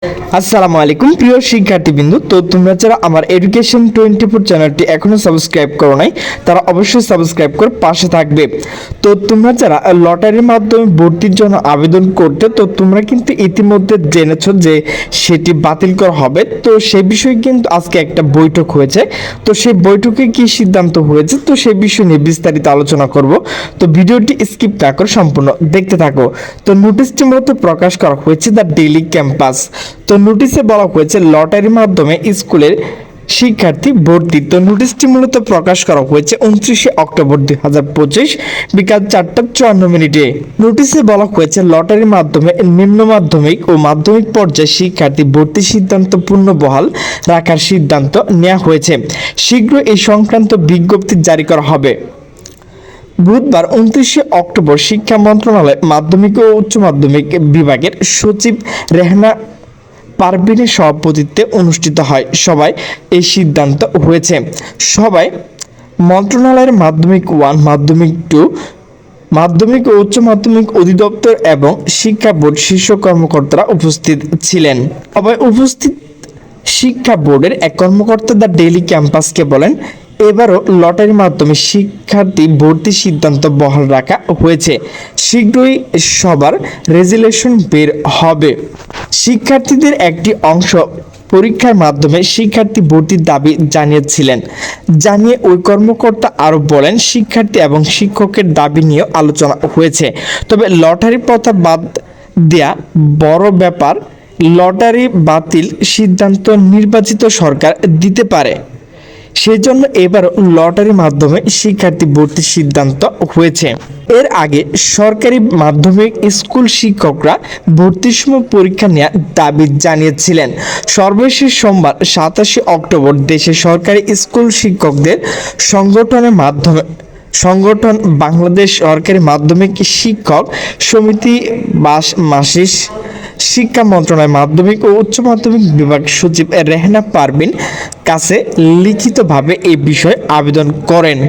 আসসালামু আলাইকুম প্রিয় শিক্ষার্থীবৃন্দ। তো তোমরা যারা আমার এডুকেশন 24 চ্যানেলটি এখনো সাবস্ক্রাইব করো নাই তারা অবশ্যই সাবস্ক্রাইব করে পাশে থাকবে। তো তোমরা যারা লটারির মাধ্যমে ভর্তির জন্য আবেদন করতে, তো তোমরা কিন্তু ইতিমধ্যে জেনেছো যে সেটি বাতিল করা হবে। তো সেই বিষয়ে কিন্তু আজকে একটা বৈঠক হয়েছে। তো সেই বৈঠকে কি সিদ্ধান্ত হয়েছে, তো সেই বিষয় নিয়ে বিস্তারিত আলোচনা করব। তো ভিডিওটি স্কিপ না করে সম্পূর্ণ দেখতে থাকো। তো নোটিশটি মূলত প্রকাশ করা হয়েছে দ্য ডেইলি ক্যাম্পাস। তো নোটিশে বলা হয়েছে লটারির মাধ্যমে স্কুলের শিক্ষার্থী ভর্তি। তো নোটিশটি মূলত প্রকাশ করা হয়েছে 29 অক্টোবর 2025 বিকাল 4:54। নোটিশে বলা হয়েছে লটারির মাধ্যমে নিম্ন মাধ্যমিক ও মাধ্যমিক পর্যায়ে শিক্ষার্থী ভর্তির সিদ্ধান্ত পুনর্বহাল রাখার সিদ্ধান্ত নেওয়া হয়েছে। শীঘ্র এই সংক্রান্ত বিজ্ঞপ্তি জারি করা হবে। বুধবার 29 অক্টোবর শিক্ষা মন্ত্রণালয় মাধ্যমিক ও উচ্চ মাধ্যমিক বিভাগের সচিব রেহনা পারভিনের সভাপতিত্বে অনুষ্ঠিত হয় সভায় এই সিদ্ধান্ত হয়েছে। সভায় মন্ত্রণালয়ের মাধ্যমিক 1, মাধ্যমিক 2, মাধ্যমিক ও উচ্চ মাধ্যমিক অধিদপ্তর এবং শিক্ষা বোর্ড শীর্ষ কর্মকর্তারা উপস্থিত ছিলেন। সভায় উপস্থিত শিক্ষা বোর্ডের এক কর্মকর্তা দ্য ডেইলি ক্যাম্পাসকে বলেন, এবারও লটারির মাধ্যমে শিক্ষার্থী ভর্তির সিদ্ধান্ত বহাল রাখা হয়েছে। শীঘ্রই সবার রেজুলেশন বের হবে। শিক্ষার্থীদের একটি অংশ পরীক্ষার মাধ্যমে শিক্ষার্থী ভর্তির দাবি জানিয়ে ওই কর্মকর্তা আরও বলেন, শিক্ষার্থী এবং শিক্ষকের দাবি নিয়ে আলোচনা হয়েছে। তবে লটারি প্রথা বাদ দেয়া বড় ব্যাপার। লটারি বাতিল সিদ্ধান্ত নির্বাচিত সরকার দিতে পারে। সেজন্য এবার লটারির মাধ্যমে শিক্ষার্থী ভর্তির সিদ্ধান্ত হয়েছে। এর আগে সরকারি মাধ্যমিক স্কুল শিক্ষকরা ভর্তির সময় পরীক্ষা নেওয়ার দাবি জানিয়েছিলেন। সর্বশেষ সোমবার 27 অক্টোবর দেশে সরকারি স্কুল শিক্ষকদের সংগঠন বাংলাদেশ সরকারি মাধ্যমিক শিক্ষক সমিতি মাসিস শিক্ষা মন্ত্রণালয় মাধ্যমিক ও উচ্চ মাধ্যমিক বিভাগ সচিব রেহনা পারভিন কাছে লিখিতভাবে এই বিষয়ে আবেদন করেন।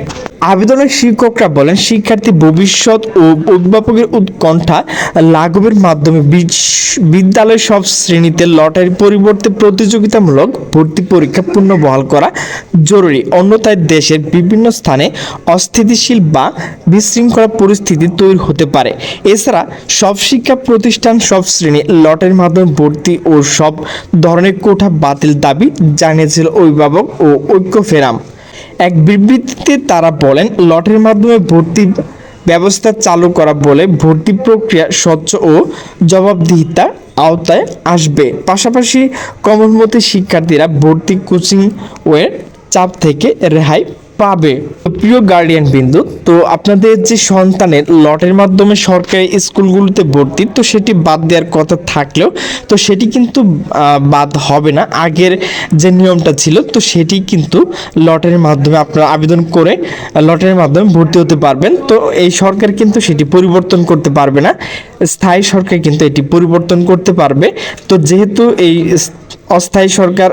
আবেদনের শিক্ষকরা বলেন, শিক্ষার্থী ভবিষ্যৎ ও অভিভাবকের উৎকণ্ঠা লাঘবের মাধ্যমে বিদ্যালয়ের সব শ্রেণীতে লটারির পরিবর্তে প্রতিযোগিতামূলক ভর্তি পরীক্ষা পুনর্বহাল করা জরুরি। অন্যথায় দেশের বিভিন্ন স্থানে অস্থিতিশীল বা বিশৃঙ্খলা পরিস্থিতি তৈরি হতে পারে। এছাড়া সব শিক্ষা প্রতিষ্ঠান সব শ্রেণী লটারির মাধ্যমে ভর্তি ও সব ধরনের কোটা বাতিল দাবি জানিয়েছিল অভিভাবক ও ঐক্য ফোরাম। এক বিবৃতিতে তারা বলেন, লটারির মাধ্যমে ভর্তি ব্যবস্থা চালু করা বলে ভর্তি প্রক্রিয়া স্বচ্ছ ও জবাবদিহিতার আওতায় আসবে। পাশাপাশি কমলমতি শিক্ষার্থীরা ভর্তি কোচিং ওয়ের চাপ থেকে রেহাই পাবে। প্রিয় গার্ডিয়ান বিন্দু, তো আপনাদের যে সন্তানের লটারির মাধ্যমে সরকারি স্কুলগুলোতে ভর্তি, তো সেটি বাদ দেওয়ার কথা থাকলেও তো সেটি কিন্তু বাদ হবে না। আগের যে নিয়মটা ছিল তো সেটি কিন্তু লটারির মাধ্যমে আপনারা আবেদন করে লটারির মাধ্যমে ভর্তি হতে পারবেন। তো এই সরকার কিন্তু সেটি পরিবর্তন করতে পারবে না, স্থায়ী সরকার কিন্তু এটি পরিবর্তন করতে পারবে। তো যেহেতু এই অস্থায়ী সরকার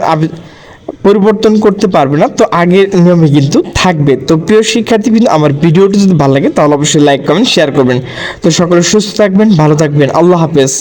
পরিবর্তন করতে পারবে না, তো আগের নিয়মে কিন্তু থাকবে। তো প্রিয় শিক্ষার্থী কিন্তু আমার ভিডিওটি যদি ভালো লাগে তাহলে অবশ্যই লাইক কমেন্ট শেয়ার করবেন। তো সকলে সুস্থ থাকবেন, ভালো থাকবেন। আল্লাহ হাফেজ।